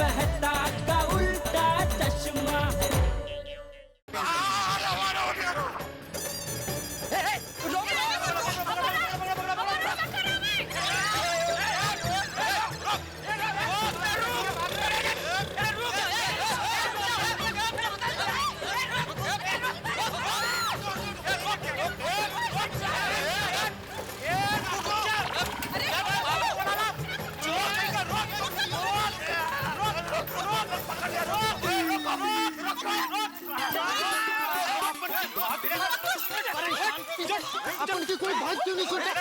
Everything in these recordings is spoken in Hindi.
कहता का उल्टा चश्मा। अपन की कोई बात क्यों नहीं सुनते?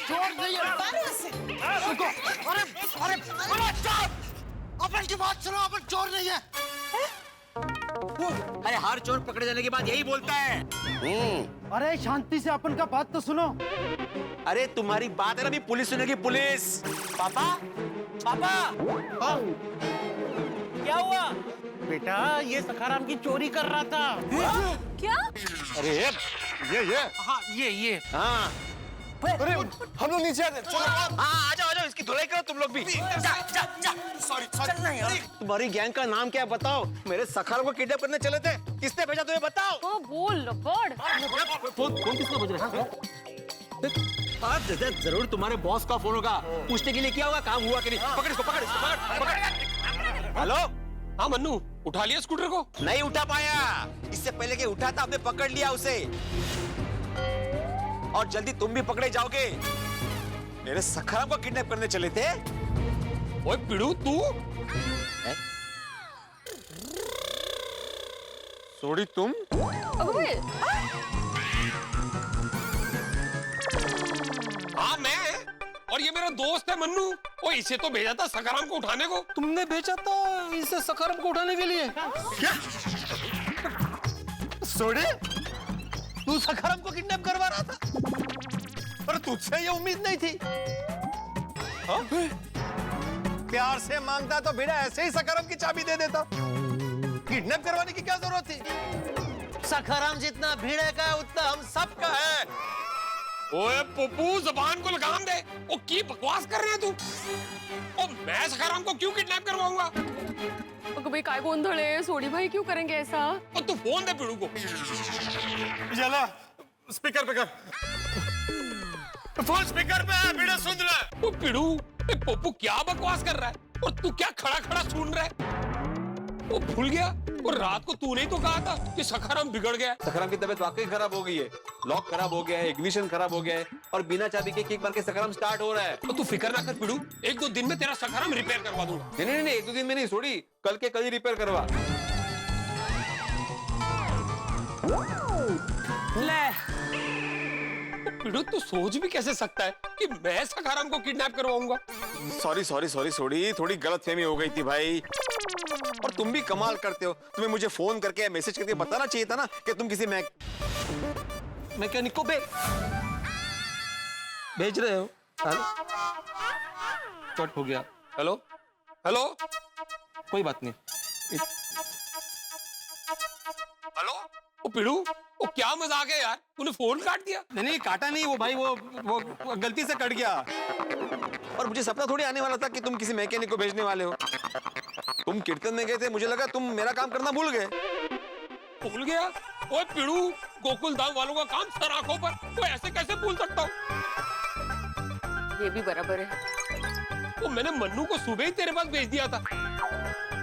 चोर नहीं है। अरे अरे अपन की बात सुनो, अपन चोर नहीं है। अरे हर चोर पकड़े जाने के बाद यही बोलता है। अरे शांति से अपन का बात तो सुनो। अरे तुम्हारी बात है ना, अभी पुलिस सुनेगी, पुलिस। पापा पापा क्या हुआ? बेटा ये सखाराम की चोरी कर रहा था। क्या? अरे ये हाँ ये हाँ। अरे हम लोग नीचे आते। चलो हाँ आ जाओ, इसकी धुलाई करो तुम लोग भी। सॉरी चलना यार। तुम्हारी गैंग का नाम क्या है बताओ? मेरे सखाराम को किडनैप करने चले थे, किसने भेजा तुम्हें बताओ? ओ बोल बड़। फोन किसका बज रहा है? हाँ जरूर तुम्हारे बॉस का फोन होगा, पूछने के लिए क्या होगा, काम हुआ कि नहीं। पकड़ इसको, पकड़ इसको, पकड़। हेलो, हाँ मन्नू, उठा लिया स्कूटर को? नहीं उठा पाया, इससे पहले कि उठा था हमने पकड़ लिया उसे, और जल्दी तुम भी पकड़े जाओगे। मेरे सखाराम को किडनैप करने चले थे। ओए पिड़ू तू? सॉरी तुम? अबे हाँ मैं, और ये मेरा दोस्त है मन्नू। ओ इसे तो भेजा था सखाराम को उठाने को। तुमने भेजा था इसे सखाराम को उठाने के लिए? क्या? सॉरी? तू सखाराम को किडनैप करवा रहा था? पर तुझसे ये उम्मीद नहीं थी। हाँ? प्यार से मांगता तो बिना ऐसे ही सखाराम की चाबी दे देता। किडनैप करवाने की क्या जरूरत थी? सखाराम जितना भीड़े का है उतना हम सब का है। ओए पप्पू जबान को लगाम दे। ओ की बकवास कर रहे हैं तू? ओ मैं सखाराम को क्यों किडनैप करवाऊंगा? भाई काय गोंधळ है, सोडी भाई क्यों करेंगे ऐसा? ओ तू फोन दे पिड़ू को। चला स्पीकर पे कर। फोन स्पीकर पे है, बिना सुन रहा है। ओ पिड़ू, पप्पू क्या बकवास कर रहा है? और तू क्या खड़ा खड़ा सुन रहा है? वो भूल गया, और रात को तूने ही तो कहा था कि सखाराम बिगड़ गया। सखाराम की तबीयत वाकई खराब हो गई है, लॉक खराब हो गया है, इग्निशन खराब हो गया है, और बिना चाबी के किक मार के सखाराम स्टार्ट हो रहा है। तो तू फिक्र ना कर पिड़ू, एक दो दिन में तेरा सखाराम रिपेयर करवा दूंगा। नहीं, एक दो दिन में नहीं, छोड़ी कल के कल ही रिपेयर करवा। ले पिड़ू, तू सोच भी कैसे सकता है कि मैं सखाराम को किडनैप करवाऊंगा? सॉरी, थोड़ी गलतफहमी हो गई थी भाई। और तुम भी कमाल करते हो, तुम्हें मुझे फोन करके मैसेज करके बताना चाहिए था ना कि तुम किसी मैकेनिक को भेज रहे हो। कट हो गया। हेलो हेलो कोई बात नहीं। हेलो ओ पिड़ू, वो क्या मजाक है यार, तूने फोन काट दिया? नहीं काटा नहीं, वो भाई वो गलती से कट गया। और मुझे सपना थोड़ी आने वाला था कि तुम किसी मैकेनिक को भेजने वाले हो। तुम कीर्तन में गए थे, मुझे लगा तुम मेरा काम करना भूल गए। भूल गया? ओए पिड़ू, गोकुल धाम वालों का काम सर आंखों पर, तो ऐसे कैसे भूल सकता हूँ? ये भी बराबर है। वो मैंने मन्नू को सुबह ही तेरे पास भेज दिया था।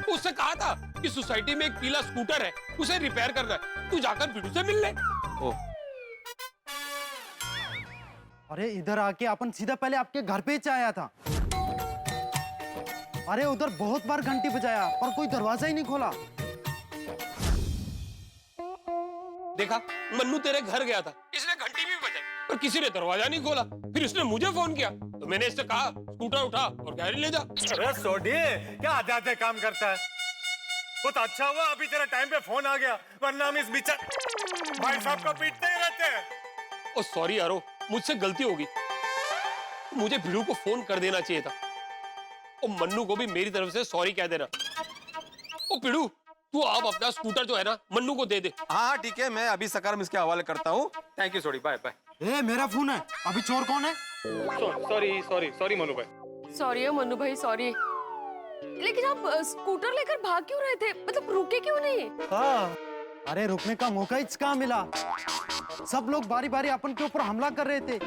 उससे कहा था कि सोसाइटी में एक पीला स्कूटर है, उसे रिपेयर करना है, तू जाकर पिड़ू से मिल ले। अरे इधर आके अपन सीधा पहले आपके घर पे ही आया था। अरे उधर बहुत बार घंटी बजाया पर कोई दरवाजा ही नहीं खोला। देखा, मन्नू तेरे घर गया था, इसने घंटी भी बजाई पर किसी ने दरवाजा नहीं खोला। फिर इसने मुझे फोन किया तो मैंने इससे कहा स्कूटर उठा और गैरेज ले जा। अरे सोडी, क्या आते काम करता है। वो तो अच्छा हुआ अभी तेरा टाइम पे फोन आ गया, वरना हम इस भाई साहब को पीटते ही रहते हैं। ओ सॉरी यारो, मुझसे गलती होगी, मुझे भिड़ू को फोन कर देना चाहिए था। ओ मन्नू को भी मेरी तरफ से सॉरी कह देना। ओ पिड़ू, तू अब अपना स्कूटर जो है ना मन्नू को दे दे। हाँ ठीक है, मैं अभी सखाराम इसके हवाले करता हूँ। Thank you sorry, bye bye. ए मेरा फोन है, अभी चोर कौन है? सॉरी मनु भाई। सॉरी है मन्नू भाई, सॉरी। लेकिन आप स्कूटर लेकर भाग क्यों रहे थे? मतलब रुके क्यों नहीं? हाँ, अरे रुकने का मौका ही कहाँ मिला। सब लोग बारी बारी अपन के ऊपर हमला कर रहे थे,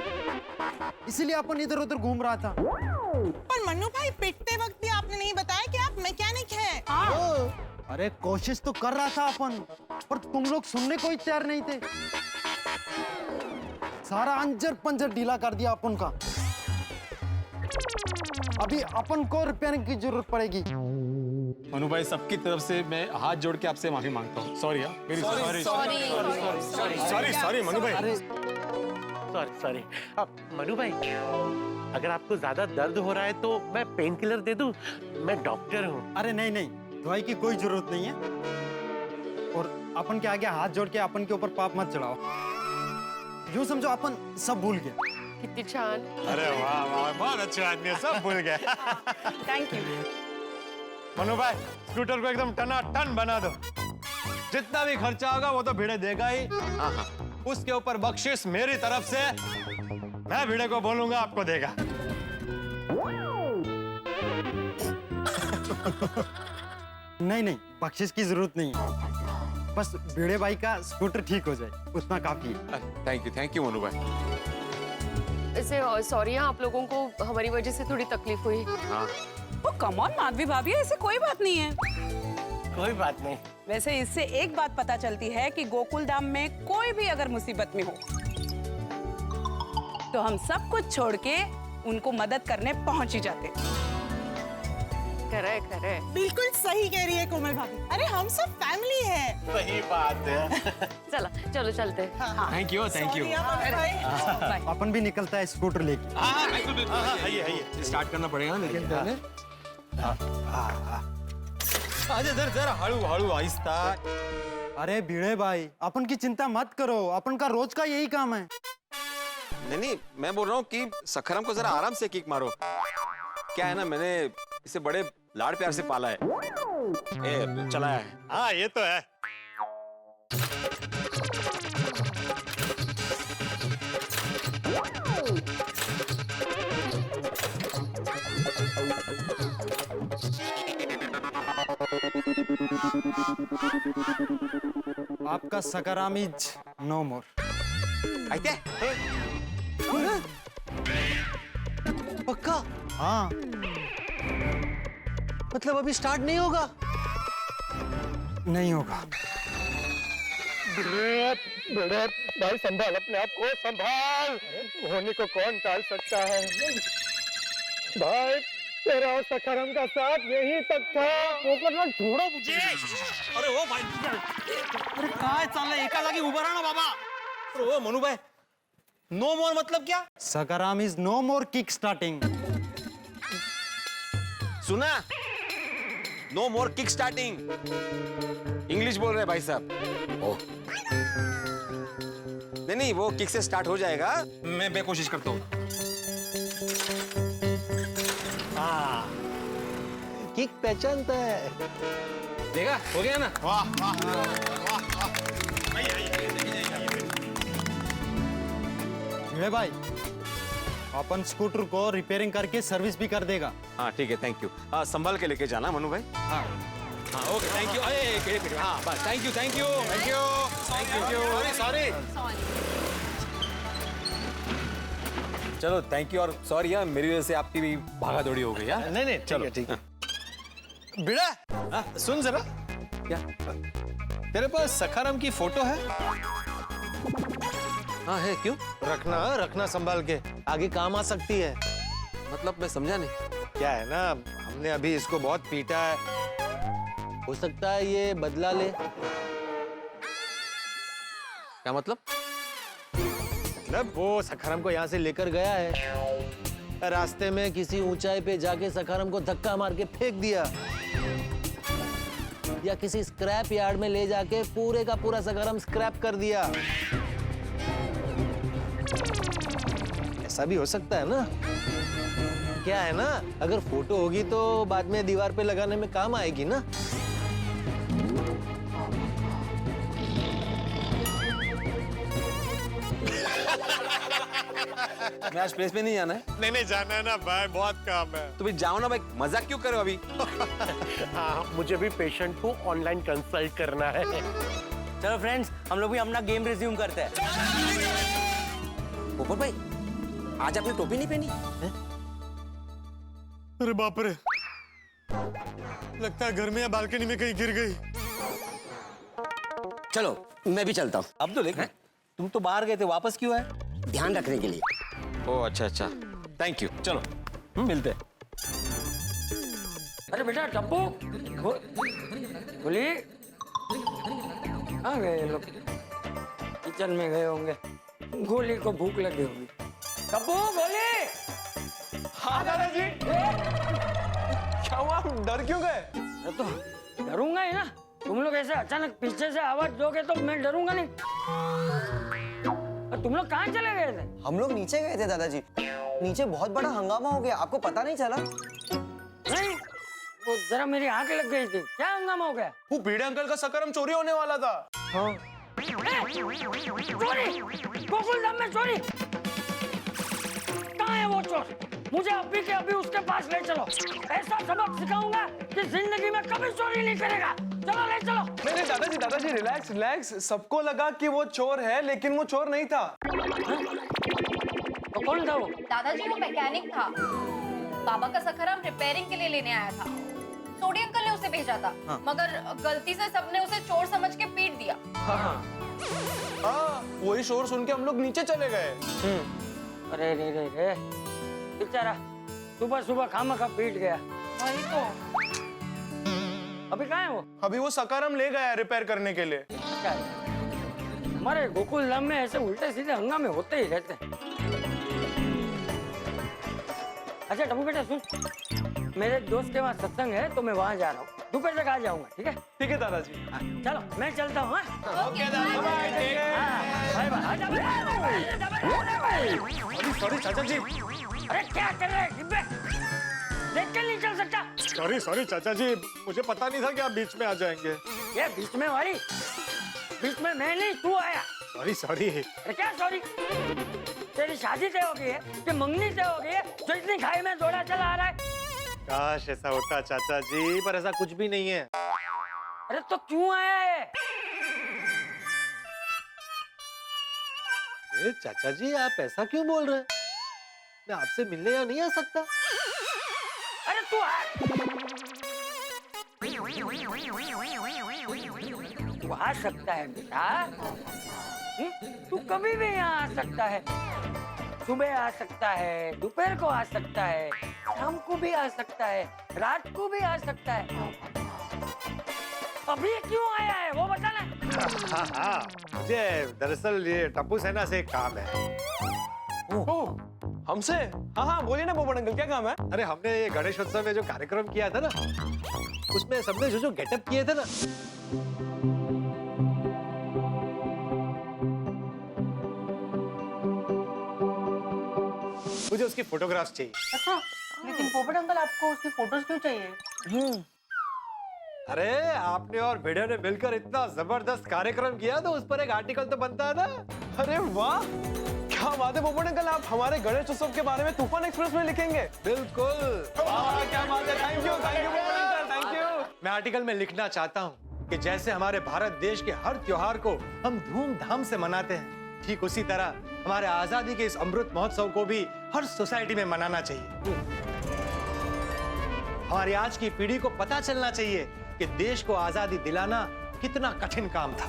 इसीलिए अपन इधर उधर घूम रहा था। पर मन्नू भाई, पिटते वक्त भी आपने नहीं बताया कि आप मैकेनिक हैं। अरे कोशिश तो कर रहा था अपन, पर तुम लोग सुनने को ही तैयार नहीं थे। सारा अंजर पंजर ढीला कर दिया अपन का। अभी अपन को रिपेयरिंग की जरूरत पड़ेगी। मनु भाई, सबकी तरफ से मैं हाथ जोड़ के आपसे माफी मांगता हूँ। सॉरी यार, मेरी सॉरी मनु भाई। अरे सॉरी। अब मनु भाई, अगर आपको ज्यादा दर्द हो रहा है तो मैं पेन किलर दे दूं? मैं डॉक्टर हूँ। अरे नहीं, दवाई की कोई जरूरत नहीं है। और अपन के आगे हाथ जोड़ के अपन के ऊपर पाप मत चढ़ाओ। यूं समझो अपन सब भूल गए। कितनी छान। अरे वाह वाह, बहुत अच्छे आदमी है, सब भूल गए। Thank you. मनु भाई, स्कूटर को एकदम टनाटन बना दो। जितना भी खर्चा होगा वो तो भिड़े देगा ही। उसके ऊपर बख्शिश मेरी तरफ से, मैं भिड़े को बोलूंगा आपको देगा। नहीं, बख्शिश की जरूरत नहीं है। बस भिड़े भाई का स्कूटर ठीक हो जाए, उतना काफी है। थैंक यू मनु भाई। ऐसे सॉरी, आप लोगों को हमारी वजह से थोड़ी तकलीफ हुई। ओ कम ऑन माधवी भाभी, ऐसे कोई बात नहीं है। कोई बात नहीं। वैसे इससे एक बात पता चलती है कि गोकुल धाम में कोई भी अगर मुसीबत में हो तो हम सब कुछ छोड़ के उनको मदद करने पहुंच ही जाते। करे बिल्कुल सही कह रही है कोमल भाभी। अरे हम सब फैमिली है। सही बात है। चलो चलते हैं। हाँ। Thank you. Sorry, अमन भाई। बाय। अपन भी निकलता है स्कूटर लेके। आइए स्टार्ट करना पड़ेगा ना, लेकिन पहले जरा हळू आहिस्ता। अरे भिड़े भाई, अपन की चिंता मत करो, अपन का रोज का यही काम है। नहीं, मैं बोल रहा हूँ कि सखरम को जरा आराम से किक मारो। क्या है ना, मैंने इसे बड़े लाड़ प्यार से पाला है, चलाया है। हाँ, ये तो है। आपका सकाराम इज नो मोर। आइते पक्का? हाँ, मतलब अभी स्टार्ट नहीं होगा? नहीं होगा। भाई संभाल अपने आप को, संभाल। होने को कौन टाल सकता है भाई? तेरा और सखरम का साथ यहीं तक था। छोड़ो मुझे। अरे ओ भाई, अरे काय चाललंय? एका जागी उभा राहा ना बाबा। अरे ओ मनु भाई, नो मोर मतलब क्या? सकाराम is no more kick starting. सुना? No more kick starting. English बोल रहे भाई साहब। नहीं, वो किक से स्टार्ट हो जाएगा। मैं कोशिश करता हूँ। किक पहचानता है। देखा, हो गया ना? वाह वाह वाह। भिड़े भाई, अपन स्कूटर को रिपेयरिंग करके सर्विस भी कर देगा। हाँ ठीक है, थैंक यू। संभाल के लेके जाना मनु भाई। हाँ ओके, थैंक यू। हाँ बस, थैंक यू। सॉरी। चलो थैंक यू और सॉरी यार, मेरी वजह से आपकी भी भागा दौड़ी हो गई यार। नहीं, चलो ठीक है। बिड़ा, सुन जरा। क्या? तेरे पास सखाराम की फोटो है? हाँ है, क्यों? रखना संभाल के, आगे काम आ सकती है। मतलब मैं समझा नहीं। क्या है ना, हमने अभी इसको बहुत पीटा है, हो सकता है ये बदला ले। क्या मतलब? मतलब वो सखाराम को यहाँ से लेकर गया है, रास्ते में किसी ऊंचाई पे जाके सखाराम को धक्का मार के फेंक दिया, या किसी स्क्रैप यार्ड में ले जाके पूरे का पूरा सखाराम स्क्रैप कर दिया। ऐसा भी हो सकता है ना। क्या है ना, अगर फोटो होगी तो बाद में दीवार पे लगाने में काम आएगी ना। मैं आज प्लेस पे नहीं जाना है। नहीं जाना है ना भाई, बहुत काम है। तो भाई जाओ ना भाई, मजाक क्यों करो अभी? मुझे भी पेशेंट को ऑनलाइन कंसल्ट करना है। चलो फ्रेंड्स, हम लोग भी अपना गेम रिज्यूम करते हैं। पोपट भाई, आज आपने टोपी नहीं पहनी? अरे बाप रे, लगता है घर में या बालकनी में कहीं गिर गई। चलो मैं भी चलता हूँ। अब तो लेकर तुम तो बाहर गए थे, वापस क्यों आए? ध्यान रखने के लिए। ओ अच्छा, थैंक यू। चलो मिलते हैं। अरे बेटा टप्पू, बोली कहाँ गए लोग? किचन में गए होंगे, गोली को भूख लगी होगी। टप्पू, गोली। हाँ दादाजी। क्या हुआ, डर क्यों गए? तो डरूंगा ही ना, तुम लोग ऐसे अचानक पीछे से आवाज दोगे तो मैं डरूंगा नहीं। तुम लोग कहाँ चले गए थे? हम लोग नीचे गए थे दादाजी, नीचे बहुत बड़ा हंगामा हो गया, आपको पता नहीं चला? नहीं, वो जरा मेरी आंख लग गई थी। क्या हंगामा हो गया? वो भिड़े अंकल का सकरम चोरी होने वाला था। हाँ। चोरी? गोकुलधाम में चोरी? कहाँ है वो चोर? मुझे अभी के अभी उसके पास ले चलो। ऐसा सबक सिखाऊंगा कि जिंदगी में कभी चोरी नहीं करेगा। चलो ले चलो। नहीं दादाजी रिलैक्स। सबको लगा कि वो चोर है, लेकिन वो चोर नहीं था। तो कौन था वो? दादाजी वो मैकेनिक था, बाबा का सखराम रिपेयरिंग के लिए लेने आया था। सोडी अंकल ने उसे भेजा था। हाँ। मगर गलती से सबने उसे चोर समझ के पीट दिया। हाँ, वही शोर सुन के हम लोग नीचे चले गए। अरे रे बेचारा सुबह खामखा पीट गया। वही तो। अभी कहाँ है वो? अभी वो सकारम ले गया है रिपेयर करने के लिए। क्या है? हमारे गोकुलधाम में ऐसे उल्टे सीधे हंगामे होते ही रहते हैं। अच्छा टप्पू बेटा सुन, मेरे दोस्त के वहाँ सत्संग है तो मैं वहाँ जा रहा हूँ, दोपहर तक आ जाऊंगा। ठीक है? ठीक है दादाजी। चलो मैं चलता हूँ। सॉरी चाचा जी। अरे क्या कर रहे हैं? देख के नहीं चल सकता? सॉरी चाचा जी, मुझे पता नहीं था कि आप बीच में आ जाएंगे। ये बीच में वाली? बीच में मैं नहीं, तू आया। सॉरी। अरे क्या सॉरी? तेरी शादी तय हो गई है कि मंगनी तय हो गई है जो इतनी खाई में दौड़ा चला आ रहा है? काश ऐसा होता चाचा जी, पर ऐसा कुछ भी नहीं है। अरे तो क्यों आया है? अरे चाचा जी, आप ऐसा क्यों बोल रहे हैं? मैं आपसे मिलने या नहीं आ सकता? अरे तू आ सकता है बेटा। तू कभी भी यहाँ आ सकता है। सुबह आ सकता है, दोपहर को आ सकता है, शाम को भी आ सकता है, रात को भी आ सकता है। अभी क्यों आया है वो बता ना। हाँ, मुझे दरअसल ये टप्पू सेना से एक काम है। हमसे? हाँ बोलिए ना पोपट अंकल, क्या काम है? अरे हमने ये गणेशोत्सव में जो कार्यक्रम किया था ना, उसमें सबने जो गेटअप किए थे ना, मुझे उसकी फोटोग्राफ्स चाहिए। अच्छा, लेकिन पोपट अंकल आपको उसकी फोटोज क्यों चाहिए? अरे आपने और भिड़े ने मिलकर इतना जबरदस्त कार्यक्रम किया तो उस पर एक आर्टिकल तो बनता है ना। अरे वाह, क्या बात है पोपट अंकल, आप हमारे गणेश उत्सव के बारे में तूफान एक्सप्रेस में लिखेंगे? बिल्कुल। क्या बात है, थैंक यू पोपट अंकल, थैंक यू। मैं आर्टिकल में लिखना चाहता हूँ कि जैसे हमारे भारत देश के हर त्योहार को हम धूमधाम से मनाते हैं, ठीक उसी तरह हमारे आजादी के इस अमृत महोत्सव को भी हर सोसाइटी में मनाना चाहिए। हमारी आज की पीढ़ी को पता चलना चाहिए कि देश को आजादी दिलाना कितना कठिन काम था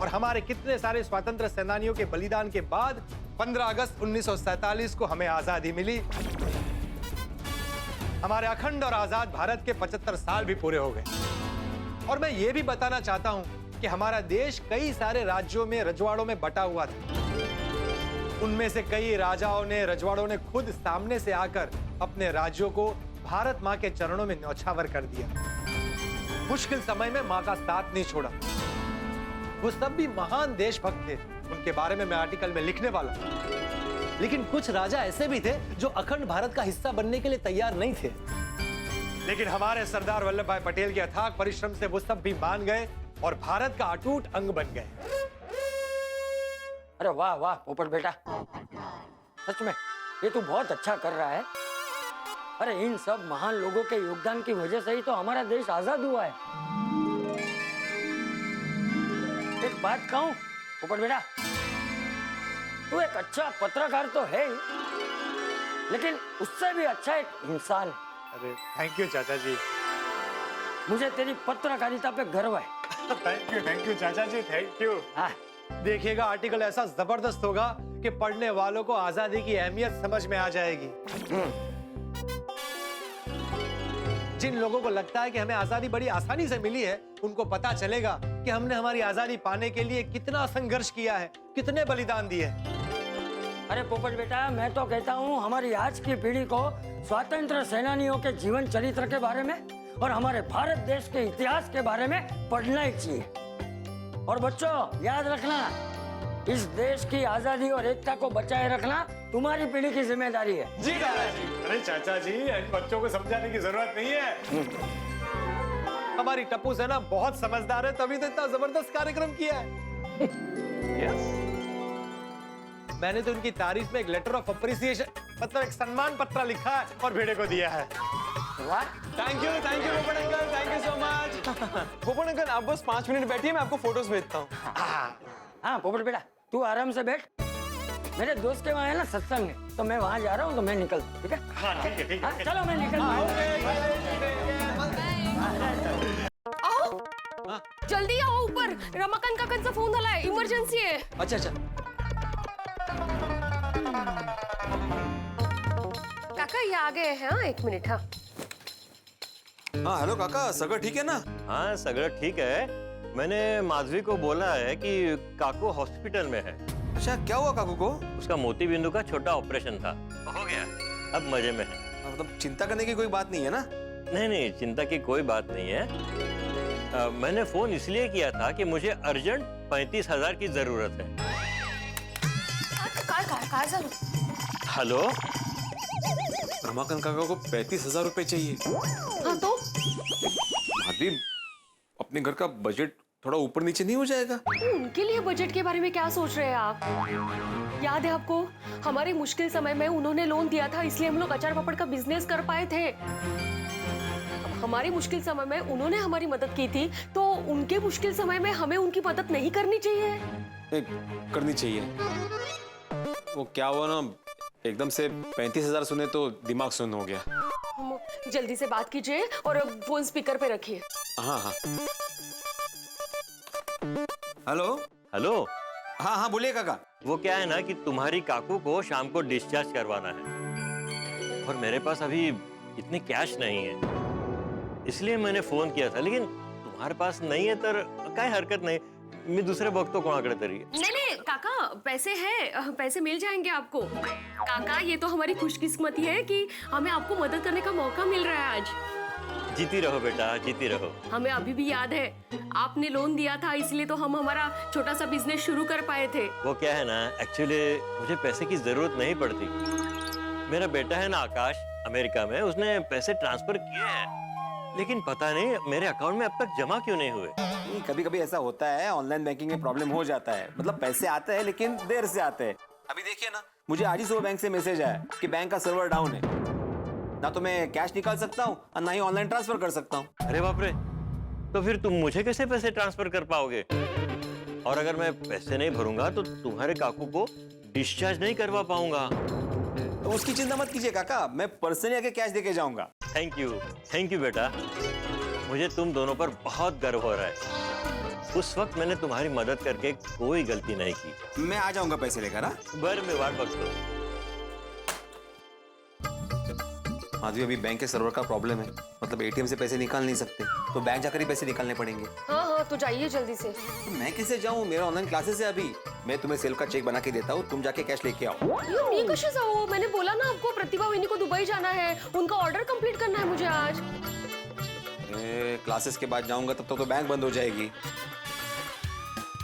और हमारे कितने सारे स्वतंत्र सेनानियों के बलिदान के बाद 15 अगस्त 1947 को हमें आजादी मिली। हमारे अखंड और आजाद भारत के 75 साल भी पूरे हो गए। और मैं ये भी बताना चाहता हूं कि हमारा देश कई सारे राज्यों में रजवाड़ों में बटा हुआ था। उनमें से कई राजाओं ने, रजवाड़ों ने खुद सामने से आकर अपने राज्यों को भारत माँ के चरणों में न्यौछावर कर दिया। मुश्किल समय में माँ का साथ नहीं छोड़ा। वो सब भी महान देशभक्त थे, उनके बारे में मैं आर्टिकल में लिखने वाला हूं। लेकिन कुछ राजा ऐसे भी थे जो अखंड भारत का हिस्सा बनने के लिए तैयार नहीं थे। लेकिन हमारे सरदार वल्लभ भाई पटेल के अथाक परिश्रम से वो सब भी मान गए और भारत का अटूट अंग बन गए। अरे वाह वाह पोपट बेटा, सच में ये तू बहुत अच्छा कर रहा है। अरे इन सब महान लोगों के योगदान की वजह से ही तो हमारा देश आजाद हुआ है। एक बात कहूं पोपट बेटा, तू एक अच्छा पत्रकार तो है ही, लेकिन उससे भी अच्छा एक इंसान है। अरे थैंक यू चाचा जी। मुझे तेरी पत्रकारिता पे गर्व है। थैंक यू चाचा जी, थैंक यू। हाँ, देखिएगा आर्टिकल ऐसा जबरदस्त होगा कि पढ़ने वालों को आजादी की अहमियत समझ में आ जाएगी। जिन लोगों को लगता है कि हमें आजादी बड़ी आसानी से मिली है, उनको पता चलेगा कि हमने हमारी आजादी पाने के लिए कितना संघर्ष किया है, कितने बलिदान दिए। अरे पोपट बेटा, मैं तो कहता हूँ हमारी आज की पीढ़ी को स्वतंत्र सेनानियों के जीवन चरित्र के बारे में और हमारे भारत देश के इतिहास के बारे में पढ़ना ही चाहिए। और बच्चों याद रखना, इस देश की आजादी और एकता को बचाए रखना तुम्हारी पीढ़ी की जिम्मेदारी है। जी दादाजी। अरे चाचा जी, बच्चों को समझाने की जरूरत नहीं है। हमारी टप्पू सेना बहुत समझदार है, तभी तो इतना जबरदस्त कार्यक्रम किया है। मैंने तो उनकी तारीफ में एक लेटर ऑफ अप्रिसिएशन, मतलब एक सम्मान पत्र लिखा है और भेड़े को दिया है। थैंक यू पोपट uncle, thank you so much. पोपट अंकल आप बस 5 मिनट बैठिए, मैं आपको फोटोज भेजता हूँ। हाँ पोपट बेटा, तू आराम से बैठ। मेरे दोस्त के वहाँ है ना सत्संग है, तो मैं वहाँ जा रहा हूँ, तो मैं निकल, ठीक है? हाँ ठीक है, ठीक है। चलो मैं निकल। आओ जल्दी आओ ऊपर, रमाकांत काकांचा फोन आलाय, इमर्जन्सी आहे। अच्छा अच्छा। काका ये आ गए हैं, हाँ 1 मिनट। हाँ हाँ हेलो काका, सगळं ठीक है ना? हाँ सगळं ठीक है। मैंने माधवी को बोला है कि काकू हॉस्पिटल में है। अच्छा क्या हुआ काकू को? उसका मोती बिंदु का छोटा ऑपरेशन था, हो गया, अब मजे में है। मतलब चिंता करने की कोई बात नहीं है ना? नहीं नहीं, चिंता की कोई बात नहीं है। मैंने फोन इसलिए किया था कि मुझे अर्जेंट 35,000 की जरूरत है। काय झालं? हेलो, रमाकांत काका को 35,000 रुपए चाहिए। हाँ तो भाभी, अपने घर का बजट थोड़ा ऊपर नीचे नहीं हो जाएगा? उनके लिए बजट के बारे में क्या सोच रहे हैं आप? याद है आपको, हमारे मुश्किल समय में उन्होंने लोन दिया था, इसलिए हम लोग अचार पापड़ का बिजनेस कर पाए थे। अब हमारी मुश्किल समय में उन्होंने हमारी मदद की थी, तो उनके मुश्किल समय में हमें उनकी मदद नहीं करनी चाहिए? नहीं, करनी चाहिए। वो क्या हुआ ना, एकदम से 35,000 सुने तो दिमाग सुन्न हो गया। जल्दी से बात कीजिए और फोन स्पीकर पे रखिए। हाँ हाँ। Hello hello. हाँ हाँ बोलिए काका। वो क्या है ना कि तुम्हारी काकू को शाम को डिस्चार्ज करवाना है और मेरे पास अभी इतनी कैश नहीं है, इसलिए मैंने फोन किया था। लेकिन तुम्हारे पास नहीं है तर काय हरकत नहीं, मैं दूसरे बघतो कोणाकडे तरी। नहीं काका, पैसे हैं, पैसे मिल जाएंगे आपको। काका ये तो हमारी खुशकिस्मती है कि हमें आपको मदद करने का मौका मिल रहा है आज। जीती रहो बेटा, जीती रहो। हमें अभी भी याद है, आपने लोन दिया था, इसलिए तो हम हमारा छोटा सा बिजनेस शुरू कर पाए थे। वो क्या है ना, एक्चुअली मुझे पैसे की जरूरत नहीं पड़ती। मेरा बेटा है ना आकाश, अमेरिका में, उसने पैसे ट्रांसफर किए हैं, लेकिन पता नहीं मेरे अकाउंट में अब तक जमा क्यों नहीं हुए। कभी कभी ऐसा होता है, ऑनलाइन बैंकिंग में प्रॉब्लम हो जाता है। मतलब पैसे आते हैं लेकिन देर से आते हैं। अभी देखिए ना, मुझे आज ही सुबह बैंक से मैसेज आया कि बैंक का सर्वर डाउन है, ना तो मैं कैश निकाल सकता हूँ और ना ही ऑनलाइन ट्रांसफर कर सकता हूँ। अरे बाप रे, तो फिर तुम मुझे कैसे पैसे ट्रांसफर कर पाओगे? और अगर मैं पैसे नहीं भरूंगा तो तुम्हारे काकू को डिस्चार्ज नहीं करवा पाऊंगा। तो उसकी चिंता मत कीजिए काका, मैं पर्सनली आके कैश देके जाऊंगा। थैंक यू बेटा, मुझे तुम दोनों पर बहुत गर्व हो रहा है। उस वक्त मैंने तुम्हारी मदद करके कोई गलती नहीं की। मैं आ जाऊंगा पैसे लेकर। बर में वाट बख्तो। माधवी, अभी बैंक के सर्वर का प्रॉब्लम है, मतलब एटीएम से पैसे निकाल नहीं सकते, तो बैंक जाकर ही पैसे निकालने पड़ेंगे। हाँ तो जाइए जल्दी से। तो मैं कैसे जाऊँ, मेरा ऑनलाइन क्लासेस है अभी। मैं तुम्हें सेल्फ का चेक बना के देता हूँ, तुम जाके कैश लेके आओ। मी कशी जाऊ? मैंने बोला ना आपको, प्रतिभा वहिनी को दुबई जाना है, उनका ऑर्डर कंप्लीट करना है मुझे आज। क्लासेस के बाद जाऊंगा तब तो बैंक बंद हो जाएगी।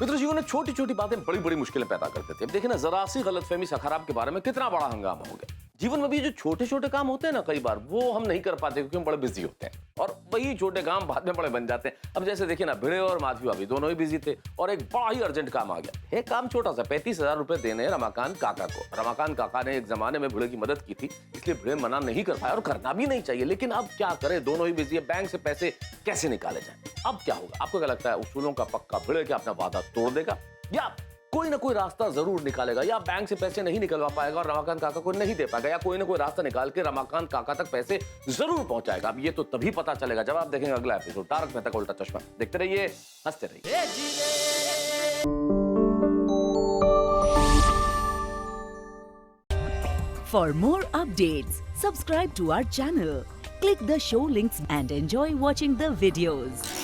मित्र जीवन में छोटी छोटी बातें बड़ी बड़ी मुश्किलें पैदा कर देती है। अब देखिए ना, जरा सी गलतफहमी सखाराम के बारे में कितना बड़ा हंगामा हो गया। जीवन में भी जो छोटे छोटे काम होते हैं ना, कई बार वो हम नहीं कर पाते क्योंकि हम बड़े बिजी होते हैं। और वही छोटे काम बाद में बड़े बन जाते हैं। अब जैसे देखिए ना, भिड़े और माधवी भाभी दोनों ही बिजी थे और एक बड़ा ही अर्जेंट काम आ गया है। काम छोटा सा, 35,000 रुपए देने रमाकांत काका को। रमाकांत काका ने एक जमाने में भिड़े की मदद की थी, इसलिए भिड़े मना नहीं कर पाया और करना भी नहीं चाहिए। लेकिन अब क्या करें, दोनों ही बिजी है, बैंक से पैसे कैसे निकाले जाए? अब क्या होगा? आपको क्या लगता है, उसूलों का पक्का भिड़े क्या अपना वादा तोड़ देगा या कोई ना कोई रास्ता जरूर निकालेगा, या बैंक से पैसे नहीं निकलवा पाएगा और रमाकांत काका को नहीं दे पाएगा, या कोई ना कोई रास्ता निकाल के रमाकांत काका तक पैसे जरूर पहुंचाएगा? अब ये तो तभी पता चलेगा जब आप देखेंगे अगला एपिसोड तारक मेहता का उल्टा चश्मा। देखते रहिए, हंसते रहिए। For more updates, subscribe to our channel, click the show links and enjoy watching the videos.